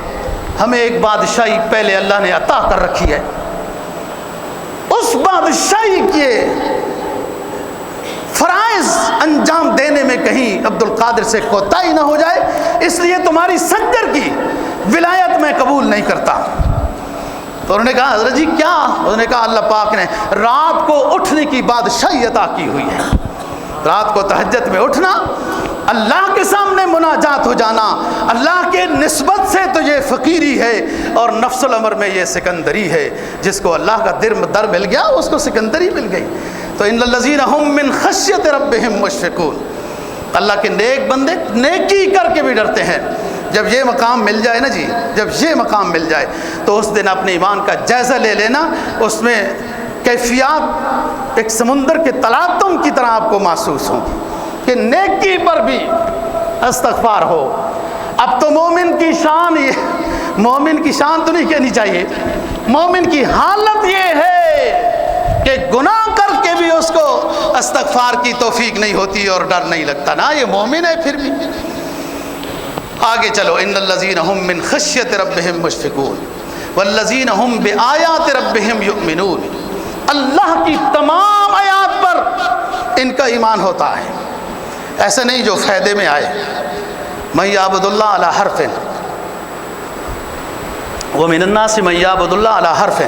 ہمیں ایک بادشاہی پہلے اللہ نے عطا کر رکھی ہے، اس بادشاہی کے فرائض انجام دینے میں کہیں عبد القادر سے کوتاہی نہ ہو جائے، اس لیے تمہاری سنجر کی ولایت میں قبول نہیں کرتا. تو انہوں نے کہا حضرت جی کیا؟ انہوں نے کہا اللہ پاک نے رات کو اٹھنے کی بادشاہی عطا کی ہوئی ہے. رات کو تہجد میں اٹھنا، اللہ کے سامنے مناجات ہو جانا، اللہ کے نسبت سے تو یہ فقیری ہے، اور نفس الامر میں یہ سکندری ہے. جس کو اللہ کا در مل گیا اس کو سکندری مل گئی. تو ان الذین هم من خشیت ربهم مشفقون، اللہ کے نیک بندے نیکی کر کے بھی ڈرتے ہیں. جب یہ مقام مل جائے نا جی، جب یہ مقام مل جائے تو اس دن اپنے ایمان کا جائزہ لے لینا. اس میں کیفیات ایک سمندر کے تلاطم کی طرح آپ کو محسوس ہوں کہ نیکی پر بھی استغفار ہو. اب تو مومن کی شان، یہ مومن کی شان تو نہیں کہنی چاہیے، مومن کی حالت یہ ہے کہ گناہ کر کے بھی اس کو استغفار کی توفیق نہیں ہوتی اور ڈر نہیں لگتا نا. یہ مومن ہے. پھر بھی آگے چلو، ان الذین هم من خشیت ربهم مشفقون والذین هم بآیات ربهم یؤمنون. اللہ کی تمام آیات پر ان کا ایمان ہوتا ہے، ایسا نہیں جو فائدے میں آئے. من یعبد اللہ علی حرف ومن الناس من یعبد اللہ علی حرف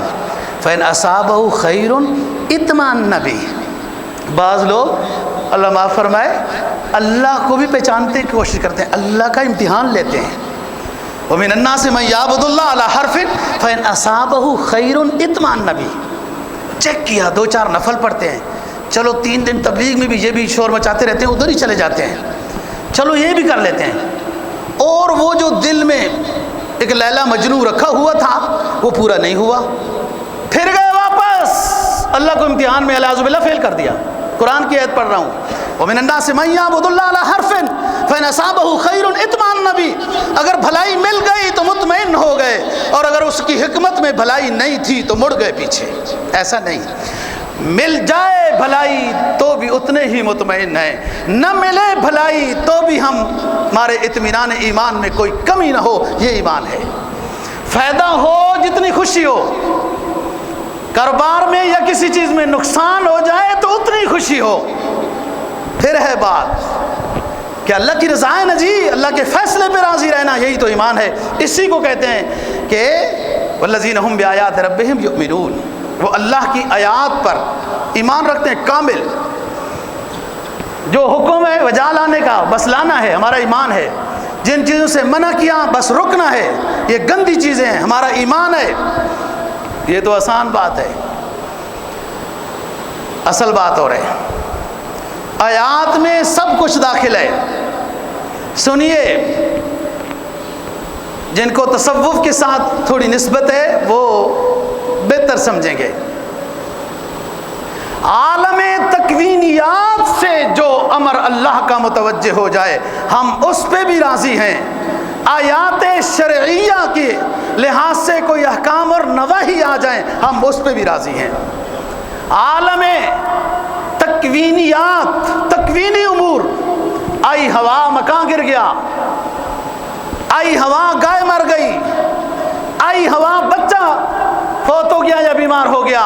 فإن أصابه خیر اطمأن به. بعض لوگ اللہ معاف فرمائے اللہ کو بھی پہچانتے کی کوشش کرتے ہیں، اللہ کا امتحان لیتے ہیں. ومن الناس من یعبد اللہ علی حرف فإن أصابه خیر اطمأن به. چیک کیا، 2-4 نفل پڑھتے ہیں، چلو 3 دن تبلیغ میں بھی یہ بھی شور مچاتے رہتے ہیں، ادھر ہی چلے جاتے ہیں، چلو یہ بھی کر لیتے ہیں. اور وہ جو دل میں ایک لیلا مجنوں رکھا ہوا تھا وہ پورا نہیں ہوا، پھر گئے واپس، اللہ کو امتحان میں اعوذ باللہ فیل کر دیا. قرآن کی آیت پڑھ رہا ہوں، ومن الناس من یعبد اللہ علی حرف فإن أصابه خیر اطمأن به. اگر بھلائی مل گئی تو مطمئن ہو گئے، اور اگر اس کی حکمت میں بھلائی نہیں تھی تو مڑ گئے پیچھے. ایسا نہیں، مل جائے بھلائی تو بھی اتنے ہی مطمئن ہیں، نہ ملے بھلائی تو بھی ہمارے اطمینان ایمان میں کوئی کمی نہ ہو. یہ ایمان ہے. فائدہ ہو جتنی خوشی ہو، کاروبار میں یا کسی چیز میں نقصان ہو جائے تو اتنی خوشی ہو. پھر ہے بات کہ اللہ کی رضا ہے نا جی، اللہ کے فیصلے پہ راضی رہنا، یہی تو ایمان ہے. اسی کو کہتے ہیں کہ والذین هم بآیات ربهم یؤمنون. وہ اللہ کی آیات پر ایمان رکھتے ہیں کامل. جو حکم ہے وجہ لانے کا بس لانا ہے، ہمارا ایمان ہے. جن چیزوں سے منع کیا بس رکنا ہے، یہ گندی چیزیں ہیں، ہمارا ایمان ہے. یہ تو آسان بات ہے. اصل بات ہو رہی ہے، آیات میں سب کچھ داخل ہے. سنیے، جن کو تصوف کے ساتھ تھوڑی نسبت ہے وہ بہتر سمجھیں گے. عالم تکوینیات سے جو امر اللہ کا متوجہ ہو جائے ہم اس پہ بھی راضی ہیں. آیات شرعیہ کے لحاظ سے کوئی احکام اور نواہی آ جائیں ہم اس پہ بھی راضی ہیں. عالم تکوینیات، تکوینی امور، آئی ہوا مکان گر گیا، آئی ہوا گائے مر گئی، آئی ہوا بچہ فوت ہو گیا یا بیمار ہو گیا،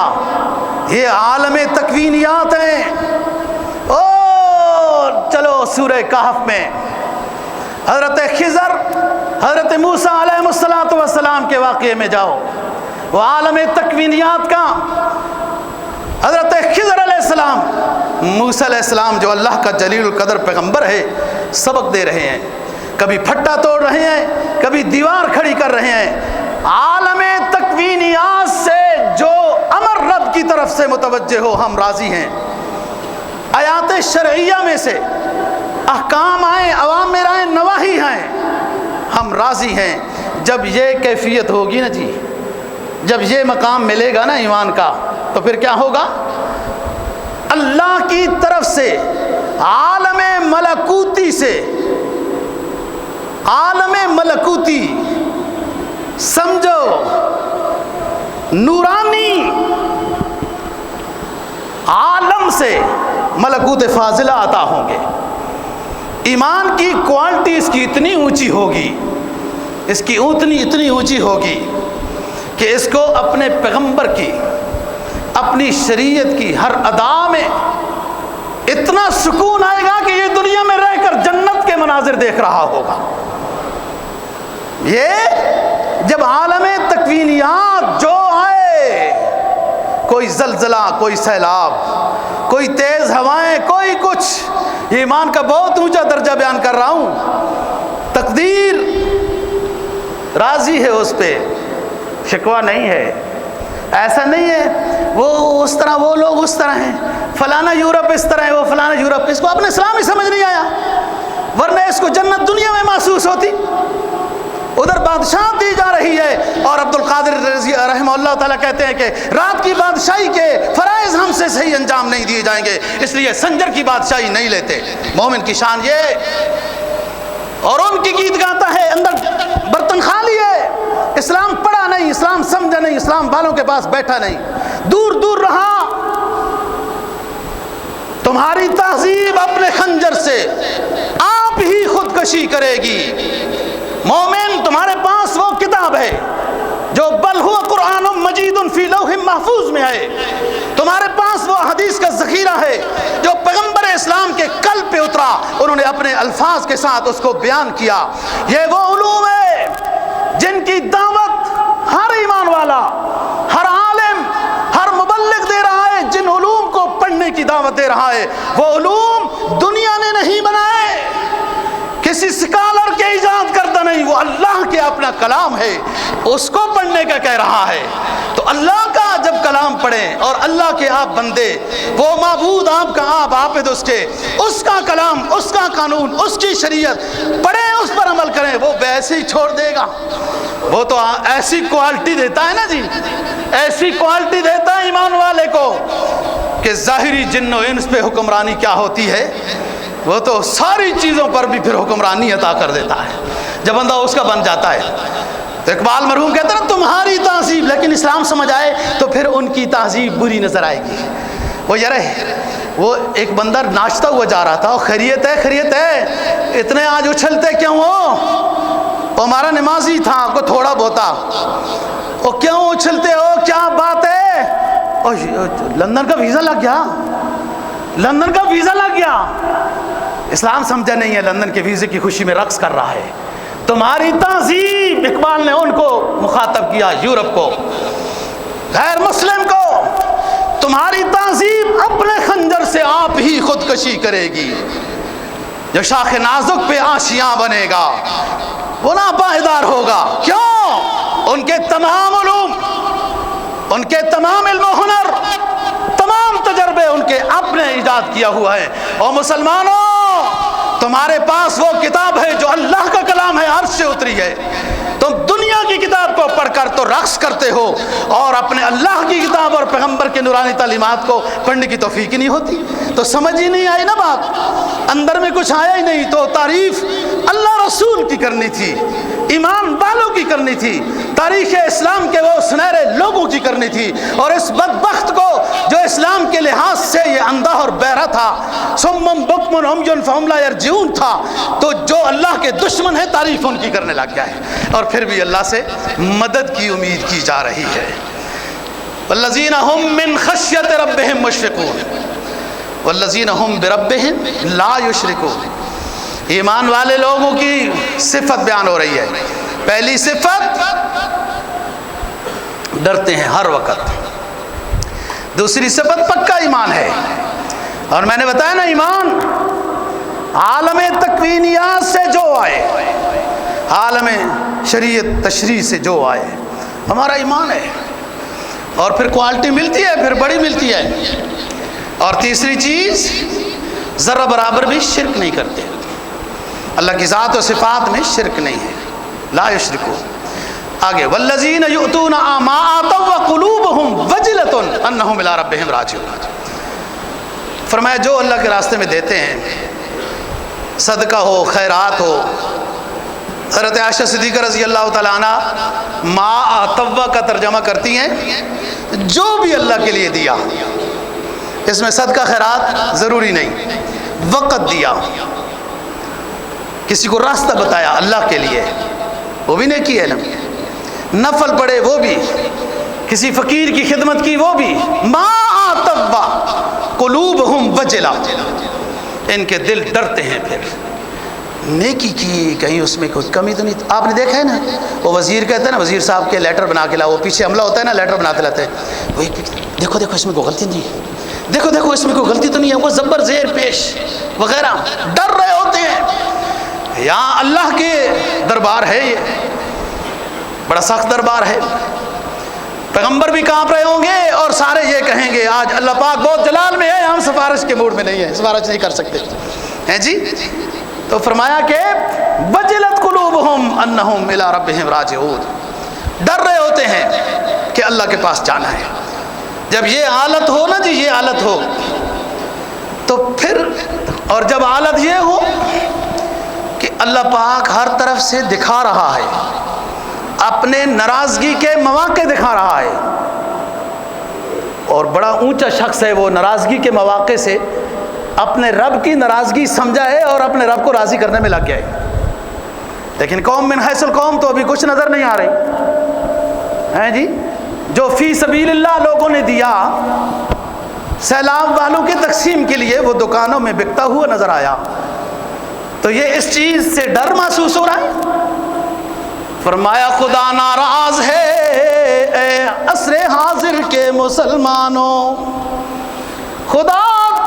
یہ عالم تکوینیات ہیں. چلو سورہ کہف میں حضرت خضر حضرت موسیٰ علیہ السلام کے واقعے میں جاؤ. وہ عالم تکوینیات کا حضرت خضر علیہ السلام، موسیٰ علیہ السلام جو اللہ کا جلیل القدر پیغمبر ہے، سبق دے رہے ہیں. کبھی پھٹا توڑ رہے ہیں، کبھی دیوار کھڑی کر رہے ہیں. عالم تکوینیات سے جو امر رب کی طرف سے متوجہ ہو ہم راضی ہیں. آیات شرعیہ میں سے احکام آئیں، اوامر آئیں، نواہی ہیں، ہم راضی ہیں. جب یہ کیفیت ہوگی نا جی، جب یہ مقام ملے گا نا ایمان کا، تو پھر کیا ہوگا؟ اللہ کی طرف سے عالم ملکوتی سے، عالم ملکوتی سمجھو نورانی عالم سے ملکوت فاضلہ عطا ہوں گے. ایمان کی کوالٹی اس کی اتنی اونچی ہوگی، اس کی اتنی اونچی ہوگی کہ اس کو اپنے پیغمبر کی، اپنی شریعت کی ہر ادا میں اتنا سکون آئے گا کہ یہ دنیا میں رہ کر جنت کے مناظر دیکھ رہا ہوگا. یہ جب عالم تکوینیات جو آئے، کوئی زلزلہ، کوئی سیلاب، کوئی تیز ہوائیں، کوئی کچھ، ایمان کا بہت اونچا درجہ بیان کر رہا ہوں. تقدیر راضی ہے اس پہ، شکوہ نہیں ہے. ایسا نہیں ہے وہ اس طرح، وہ لوگ اس طرح ہیں، فلانا یورپ اس طرح ہے، وہ فلانا یورپ. اس کو اپنے اسلام ہی سمجھ نہیں آیا، ورنہ اس کو جنت دنیا میں محسوس ہوتی. ادھر بادشاہ دی جا رہی ہے، اور عبد القادر رضی رحمہ اللہ تعالیٰ کہتے ہیں کہ رات کی بادشاہی کے فرائض ہم سے صحیح انجام نہیں دیے جائیں گے، اس لیے سنجر کی بادشاہی نہیں لیتے. مومن کی شان یہ، اور ان کی گیت گاتا ہے اندر برتن خالی ہے. اسلام پڑھا نہیں، اسلام سمجھا نہیں، اسلام والوں کے پاس بیٹھا نہیں، دور دور رہا. تمہاری تہذیب اپنے خنجر سے آپ ہی خودکشی کرے گی. مومن تمہارے پاس وہ کتاب ہے جو بل ہوا قرآن مجید فی لوح محفوظ میں ہے. تمہارے پاس وہ حدیث کا ذخیرہ ہے جو پیغمبر اسلام کے قلب پہ اترا، انہوں نے اپنے الفاظ کے ساتھ اس کو بیان کیا. یہ وہ علوم ہے جن کی دعوت ہر ایمان والا، ہر عالم، ہر مبلغ دے رہا ہے. جن علوم کو پڑھنے کی دعوت دے رہا ہے، وہ علوم دنیا نے نہیں بنائے، کسی سکالر کے ایجاد کردہ نہیں، وہ اللہ کے اپنا کلام ہے، اس کو پڑھنے کا کہہ رہا ہے. تو اللہ کا جب کلام پڑھیں اور اللہ کے آپ بندے، وہ معبود آپ کا آپ عابد اس کے، اس کا کلام، اس کا قانون، اس کی شریعت پڑھیں، اس پر عمل کریں، وہ ویسے ہی چھوڑ دے گا. وہ تو ایسی کوالٹی دیتا ہے نا جی، ایسی کوالٹی دیتا ہے ایمان والے کو کہ ظاہری جن و انس پہ حکمرانی کیا ہوتی ہے، وہ تو ساری چیزوں پر بھی پھر حکمرانی عطا کر دیتا ہے جب بندہ اس کا بن جاتا ہے. تو اقبال مرحوم کہتا ہے نا تمہاری تہذیب، لیکن اسلام سمجھ آئے تو پھر ان کی تہذیب بری نظر آئے گی. وہ یار وہ ایک بندہ ناچتا ہوا جا رہا تھا، خیریت ہے خیریت ہے، اتنے آج اچھلتے کیوں ہو؟ ہمارا نمازی تھا، کو تھوڑا بہتا، وہ کیوں اچھلتے ہو، کیا بات ہے؟ لندن کا ویزا لگ گیا، لندن کا ویزا لگ گیا. اسلام سمجھا نہیں ہے، لندن کے ویزے کی خوشی میں رقص کر رہا ہے. تمہاری تہذیب، اقبال نے ان کو مخاطب کیا، یورپ کو، غیر مسلم کو، تمہاری تہذیب اپنے خنجر سے آپ ہی خودکشی کرے گی. جو شاخ نازک پہ آشیاں بنے گا وہ ناپائیدار ہوگا. کیوں؟ ان کے تمام علوم، ان کے تمام علم و ہنر، تمام تجربے ان کے اپنے ایجاد کیا ہوا ہے. اور مسلمانوں، تمہارے پاس وہ کتاب ہے جو اللہ کا کلام ہے، عرش سے اتری ہے. تم دنیا کی کتاب کو پڑھ کر تو رقص کرتے ہو اور اپنے اللہ کی کتاب اور پیغمبر کے نورانی تعلیمات کو پڑھنے کی توفیق ہی نہیں ہوتی، تو سمجھ ہی نہیں آئی نا بات، اندر میں کچھ آیا ہی نہیں۔ تو تعریف اللہ رسول کی کرنی تھی، ایمان والوں کی کرنی تھی، تاریخ اسلام کے وہ سنہرے لوگوں کی کرنی تھی، اور اس بدبخت کو جو اسلام کے لحاظ سے یہ اندھا اور بہرا تھا، صم بکم عمی فہم لا یرجعون تھا، تو جو اللہ کے دشمن ہیں تعریف ان کی کرنے لگ گیا ہے، اور پھر بھی اللہ سے مدد کی امید کی جا رہی ہے۔ والذین هم من خشیت ربهم مشفقون والذین هم بربهم لا یشرکون۔ ایمان والے لوگوں کی صفت بیان ہو رہی ہے۔ پہلی صفت ڈرتے ہیں ہر وقت، دوسری صفت پکا ایمان ہے، اور میں نے بتایا نا ایمان عالم تکوینیات سے جو آئے، عالم شریعت تشریع سے جو آئے ہمارا ایمان ہے، اور پھر کوالٹی ملتی ہے، پھر بڑی ملتی ہے۔ اور تیسری چیز ذرہ برابر بھی شرک نہیں کرتے، اللہ کی ذات و صفات میں شرک نہیں ہے، لا یشرکون۔ آگے والذین یؤتون ما آتوا وقلوبہم وجلۃ انہم الی ربہم راجعون۔ فرمایا جو اللہ کے راستے میں دیتے ہیں، صدقہ ہو، خیرات ہو، حضرت عائشہ صدیقہ رضی اللہ تعالیٰ عنہ ما آتوا کا ترجمہ کرتی ہیں جو بھی اللہ کے لیے دیا، اس میں صدقہ خیرات ضروری نہیں، وقت دیا، کسی کو راستہ بتایا اللہ کے لیے، وہ بھی نیکی ہے نا، نفل پڑھے وہ بھی، کسی فقیر کی خدمت کی وہ بھی، ما آتوا قلوبہم وجلہ، ان کے دل ڈرتے ہیں پھر نیکی کی، کہیں اس میں کوئی کمی تو نہیں۔ آپ نے دیکھا ہے نا وہ وزیر کہتے ہیں نا، وزیر صاحب کے لیٹر بنا کے لاؤ، وہ پیچھے عملہ ہوتا ہے نا لیٹر بناتے لاتے ہیں، وہ دیکھو دیکھو اس میں کوئی غلطی نہیں ہے، دیکھو دیکھو اس میں کوئی غلطی تو نہیں ہے، وہ زبر زیر پیش وغیرہ، ڈر رہے ہوتے ہیں۔ یہاں اللہ کے دربار ہے، یہ بڑا سخت دربار ہے، پیغمبر بھی کانپ رہے ہوں گے اور سارے یہ کہیں گے آج اللہ پاک بہت جلال میں ہے، ہم سفارش کے موڈ میں نہیں ہیں، سفارش نہیں کر سکتے ہیں جی۔ تو فرمایا کہ وجلت قلوبہم انہم الی ربہم راجعون، ڈر رہے ہوتے ہیں کہ اللہ کے پاس جانا ہے۔ جب یہ حالت ہو نا جی، یہ حالت ہو تو پھر، اور جب حالت یہ ہو کہ اللہ پاک ہر طرف سے دکھا رہا ہے، اپنے ناراضگی کے مواقع دکھا رہا ہے، اور بڑا اونچا شخص ہے وہ ناراضگی کے مواقع سے اپنے رب کی ناراضگی سمجھا ہے اور اپنے رب کو راضی کرنے میں لگ گیا ہے۔ لیکن قوم من حیث القوم تو ابھی کچھ نظر نہیں آ رہی ہیں جی، جو فی سبیل اللہ لوگوں نے دیا سیلاب والوں کی تقسیم کے لیے، وہ دکانوں میں بکتا ہوا نظر آیا، تو یہ اس چیز سے ڈر محسوس ہو رہا ہے۔ فرمایا خدا ناراض ہے اے عصر حاضر کے مسلمانوں، خدا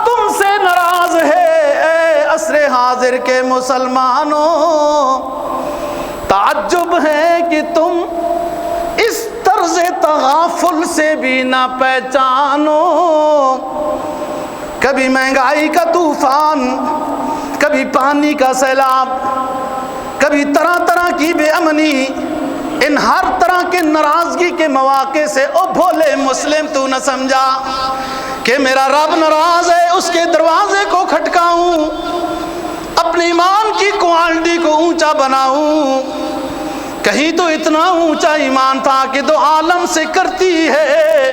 تم سے ناراض ہے اے عصر حاضر کے مسلمانوں، تعجب ہے کہ تم اس طرز تغافل سے بھی نہ پہچانو، کبھی مہنگائی کا طوفان، کبھی پانی کا سیلاب، کبھی طرح طرح کی بے امنی، ان ہر طرح کے ناراضگی کے مواقع سے او بھولے مسلم تو نہ سمجھا کہ میرا رب ناراض ہے، اس کے دروازے کو کھٹکاؤں، اپنے ایمان کی کوالٹی کو اونچا بناؤں۔ کہیں تو اتنا اونچا ایمان تھا کہ دو عالم سے کرتی ہے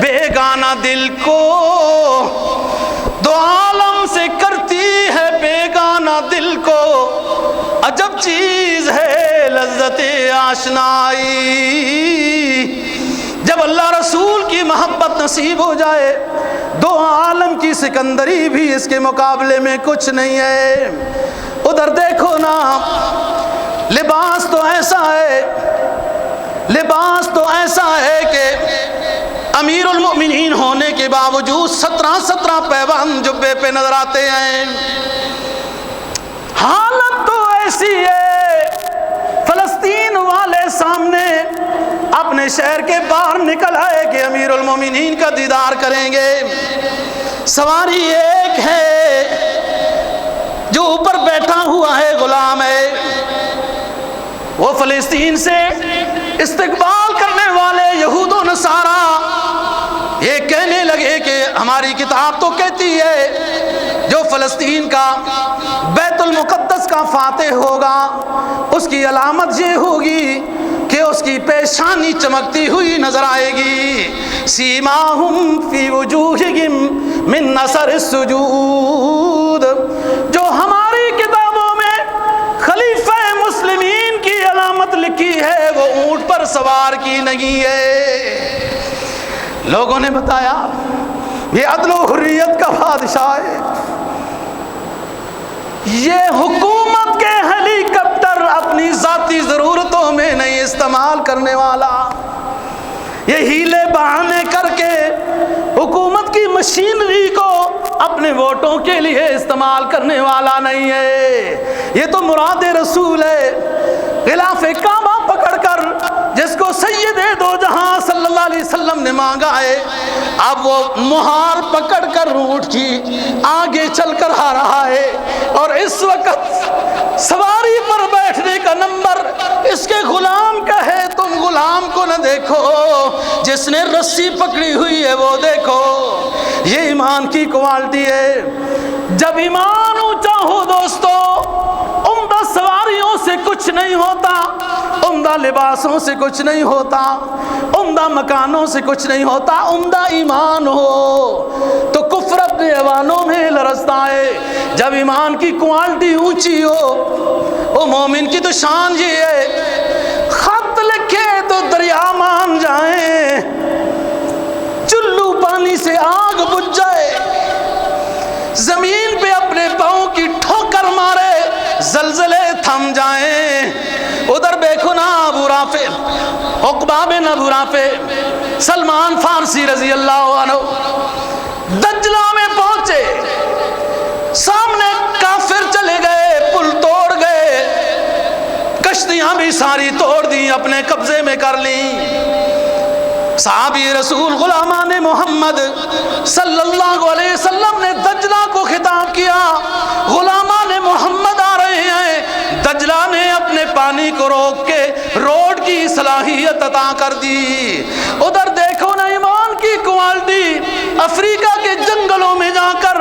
بیگانہ دل کو، دو عالم سے کرتی ہے بیگانہ دل کو، عجب چیز ہے لذت آشنائی۔ جب اللہ رسول کی محبت نصیب ہو جائے، دو عالم کی سکندری بھی اس کے مقابلے میں کچھ نہیں ہے۔ ادھر دیکھو نا، لباس تو ایسا ہے، لباس تو ایسا ہے کہ امیر المؤمنین ہونے کے باوجود 17 پیوند جبے پہ نظر آتے ہیں۔ حالت تو ایسی ہے، فلسطین والے سامنے اپنے شہر کے باہر نکل آئے کہ امیر المومنین کا دیدار کریں گے، سواری ایک ہے، جو اوپر بیٹھا ہوا ہے غلام ہے، وہ فلسطین سے استقبال کرنے والے یہود و نصارا یہ کہنے لگے کہ ہماری کتاب تو کہتی ہے جو فلسطین کا بیت المقدس کا فاتح ہوگا اس کی علامت یہ ہوگی کہ اس کی پیشانی چمکتی ہوئی نظر آئے گی، سیماہم فی وجوہہم من اثر السجود۔ جو ہماری کتابوں میں خلیفہ مسلمین کی علامت لکھی ہے وہ اونٹ پر سوار کی نہیں ہے۔ لوگوں نے بتایا یہ عدل و حریت کا بادشاہ ہے، یہ حکومت کے ہیلی کاپٹر اپنی ذاتی ضرورتوں میں نہیں استعمال کرنے والا، یہ ہیلے بہانے کر کے حکومت کی مشینری کو اپنے ووٹوں کے لیے استعمال کرنے والا نہیں ہے، یہ تو مراد رسول ہے۔ غلاف کعبہ پکڑ کر جس کو سید دو جہاں صلی اللہ علیہ وسلم نے مانگا ہے، اب وہ مہار پکڑ کر اونٹ کی آگے چل کر آ رہا ہے، اور اس وقت سواری پر بیٹھنے کا نمبر اس کے غلام کا ہے۔ تم غلام کو نہ دیکھو، جس نے رسی پکڑی ہوئی ہے وہ دیکھو۔ یہ ایمان کی کوالٹی ہے۔ جب ایمان اونچا ہو دوستو، عمدہ سواریوں سے کچھ نہیں ہوتا، عمدہ لباسوں سے کچھ نہیں ہوتا، عمدہ مکانوں سے کچھ نہیں ہوتا، عمدہ ایمان ہو تو کفر اپنے ایوانوں میں لرزتا ہے۔ جب ایمان کی کوالٹی اونچی ہو، وہ مومن کی تو شان یہ ہے، خط لکھے تو دریا مان جائیں، چلو پانی سے آگ بجھ جائے، زمین پہ اپنے پاؤں کی ٹھوکر مارے زلزلے تھم جائیں۔ ادھر دیکھو نا ابو رافع، عقبہ بن ابو رافع، سلمان فارسی رضی اللہ عنہ دجلہ میں پہنچے، سامنے کافر چلے گئے، پل توڑ گئے، کشتیاں بھی ساری توڑ دی، اپنے قبضے میں کر لیں۔ صحابی رسول غلامان محمد صلی اللہ علیہ وسلم نے دجلہ کو خطاب کیا، غلامان محمد آ رہے ہیں۔ دجلہ نے اپنے پانی کو روک کے روڈ کی صلاحیت عطا کر دی۔ ادھر دیکھو نا ایمان کی کوالٹی، افریقہ کے جنگلوں میں جا کر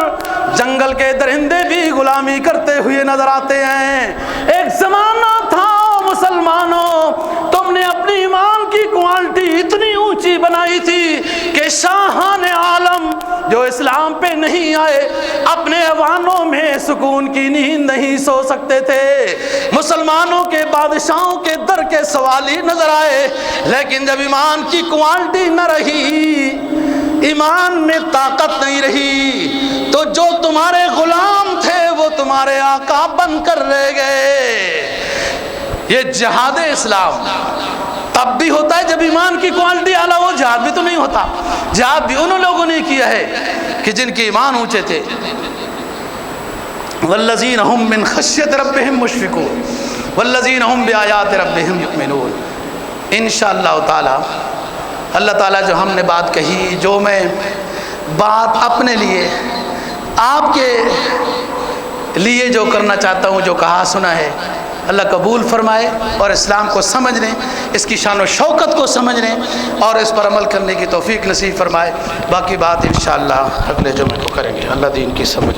جنگل کے درندے بھی غلامی کرتے ہوئے نظر آتے ہیں۔ ایک زمانہ تھا مسلمانوں، تم نے اپنی ایمان کی کوالٹی اتنی اونچی بنائی تھی کہ شاہان عالم جو اسلام پہ نہیں آئے اپنے ایوانوں میں سکون کی نیند نہیں سو سکتے تھے۔ مسلمانوں کے بادشاہوں کے در کے سوالی نظر آئے، لیکن جب ایمان کی کوالٹی نہ رہی، ایمان میں طاقت نہیں رہی، تو جو تمہارے غلام تھے وہ تمہارے آقا بن کر رہ گئے۔ یہ جہاد اسلام تب بھی ہوتا ہے جب ایمان کی کوالٹی اعلیٰ ہو، جہاد بھی تو نہیں ہوتا۔ جہاد بھی انہوں لوگوں نے کیا ہے کہ جن کے ایمان اونچے تھے۔ والذین هم من خشیت ربهم مشفقون والذین هم بآیات ربهم یؤمنون۔ انشاءاللہ تعالی اللہ تعالیٰ جو ہم نے بات کہی، جو میں بات اپنے لیے آپ کے لیے جو کرنا چاہتا ہوں، جو کہا سنا ہے، اللہ قبول فرمائے اور اسلام کو سمجھنے، اس کی شان و شوکت کو سمجھنے اور اس پر عمل کرنے کی توفیق نصیب فرمائے۔ باقی بات انشاءاللہ اگلے جمعے کو کریں گے۔ اللہ دین کی سمجھ